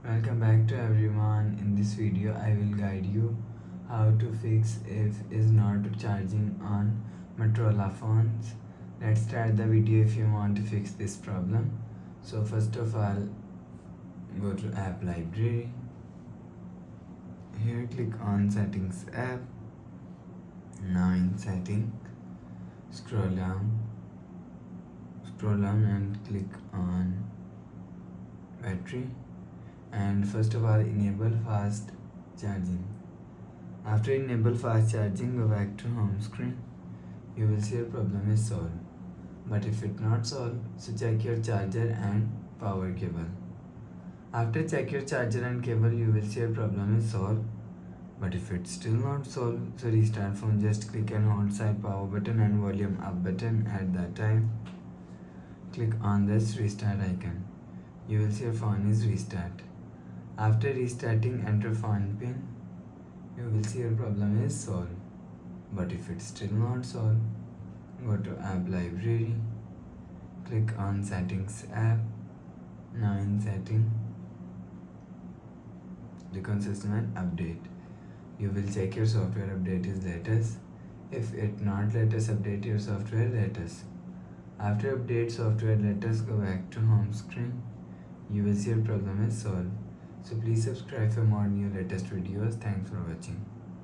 Welcome back to everyone. In this video I will guide you how to fix if is not charging on Motorola phones. Let's start the video if you want to fix this problem. So first of all, go to app library. Here click on settings app. Now in setting, scroll down and click on battery. And first of all, enable fast charging. After enable fast charging, go back to home screen. You will see your problem is solved. But if it not solved, so check your charger and power cable. After check your charger and cable, you will see your problem is solved. But if it's still not solved, so restart phone. Just click and hold side power button and volume up button at that time. Click on this restart icon. You will see your phone is restart. After restarting, enter phone pin. You will see your problem is solved. But if it's still not solved, go to app library. Click on settings app. Now in setting, click on system and update. You will check your software update is latest. If it not latest, update your software latest. After update software latest, go back to home screen. You will see your problem is solved. So please subscribe for more new latest videos. Thanks for watching.